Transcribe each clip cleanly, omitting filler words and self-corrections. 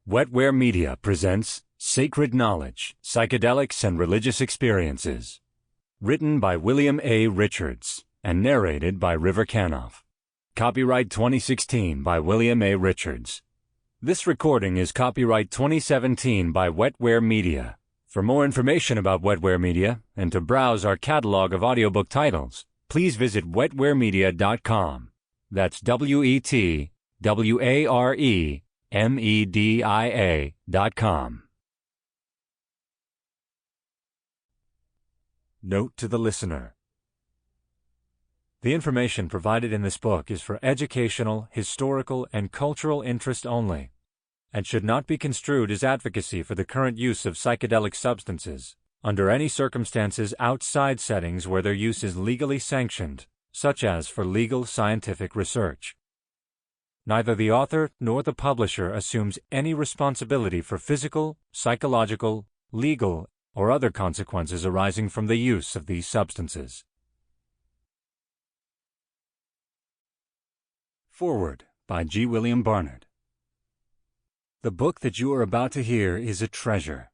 Wetware Media presents Sacred Knowledge, Psychedelics and Religious Experiences. Written by William A. Richards and narrated by River Kanoff. Copyright 2016 by William A. Richards. This recording is copyright 2017 by Wetware Media. For more information about Wetware Media and to browse our catalog of audiobook titles, please visit wetwaremedia.com. That's WETWAREMEDIA.com. Note to the listener. The information provided in this book is for educational, historical, and cultural interest only, and should not be construed as advocacy for the current use of psychedelic substances under any circumstances outside settings where their use is legally sanctioned, such as for legal scientific research. Neither the author nor the publisher assumes any responsibility for physical, psychological, legal, or other consequences arising from the use of these substances. Foreword by G. William Barnard. The book that you are about to hear is a treasure.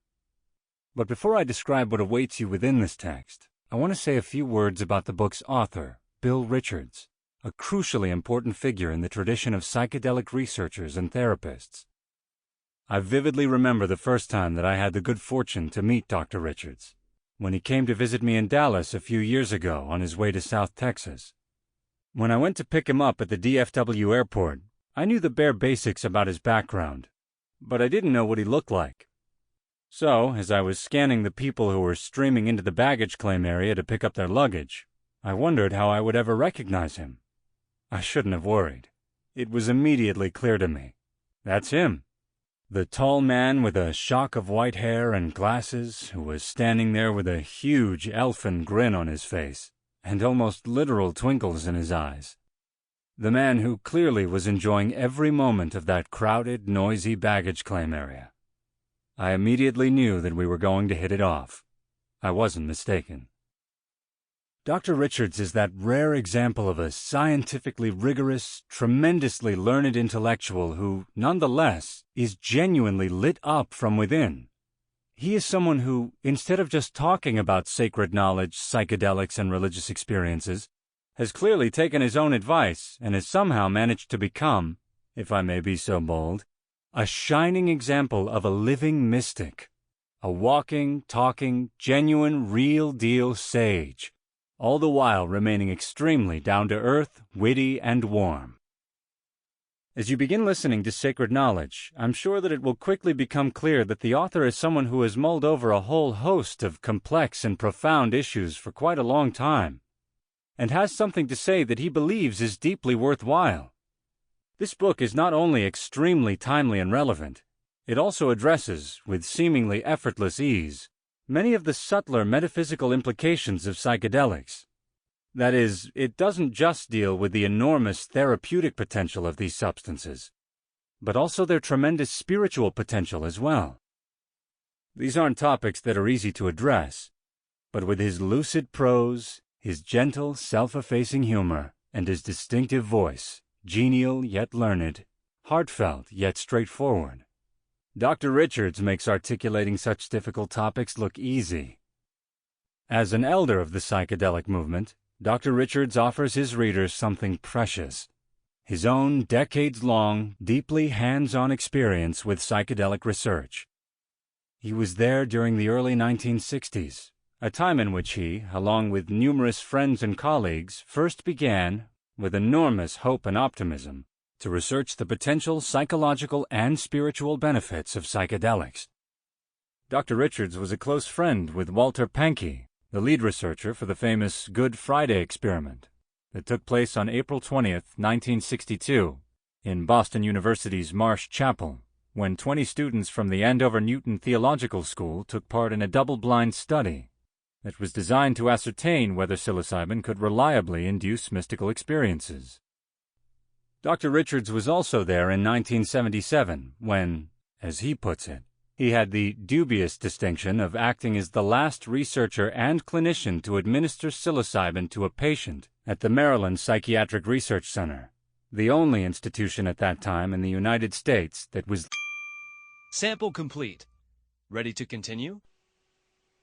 But before I describe what awaits you within this text, I want to say a few words about the book's author, Bill Richards, a crucially important figure in the tradition of psychedelic researchers and therapists. I vividly remember the first time that I had the good fortune to meet Dr. Richards, when he came to visit me in Dallas a few years ago on his way to South Texas. When I went to pick him up at the DFW airport, I knew the bare basics about his background, but I didn't know what he looked like. So, as I was scanning the people who were streaming into the baggage claim area to pick up their luggage, I wondered how I would ever recognize him. I shouldn't have worried. It was immediately clear to me. That's him. The tall man with a shock of white hair and glasses who was standing there with a huge elfin grin on his face and almost literal twinkles in his eyes. The man who clearly was enjoying every moment of that crowded, noisy baggage claim area. I immediately knew that we were going to hit it off. I wasn't mistaken. Dr. Richards is that rare example of a scientifically rigorous, tremendously learned intellectual who, nonetheless, is genuinely lit up from within. He is someone who, instead of just talking about sacred knowledge, psychedelics, and religious experiences, has clearly taken his own advice and has somehow managed to become, if I may be so bold, a shining example of a living mystic, a walking, talking, genuine, real-deal sage, all the while remaining extremely down-to-earth, witty, and warm. As you begin listening to Sacred Knowledge, I'm sure that it will quickly become clear that the author is someone who has mulled over a whole host of complex and profound issues for quite a long time, and has something to say that he believes is deeply worthwhile. This book is not only extremely timely and relevant, it also addresses, with seemingly effortless ease, many of the subtler metaphysical implications of psychedelics. That is, it doesn't just deal with the enormous therapeutic potential of these substances, but also their tremendous spiritual potential as well. These aren't topics that are easy to address, but with his lucid prose, his gentle, self-effacing humor, and his distinctive voice, genial yet learned, heartfelt yet straightforward, Dr. Richards makes articulating such difficult topics look easy. As an elder of the psychedelic movement, Dr. Richards offers his readers something precious, his own decades-long, deeply hands-on experience with psychedelic research. He was there during the early 1960s, a time in which he, along with numerous friends and colleagues, first began, with enormous hope and optimism, to research the potential psychological and spiritual benefits of psychedelics. Dr. Richards was a close friend with Walter Pahnke, the lead researcher for the famous Good Friday experiment that took place on April 20th, 1962, in Boston University's Marsh Chapel, when 20 students from the Andover Newton Theological School took part in a double-blind study that was designed to ascertain whether psilocybin could reliably induce mystical experiences. Dr. Richards was also there in 1977 when, as he puts it, he had the dubious distinction of acting as the last researcher and clinician to administer psilocybin to a patient at the Maryland Psychiatric Research Center, the only institution at that time in the United States that was Sample complete. Ready to continue?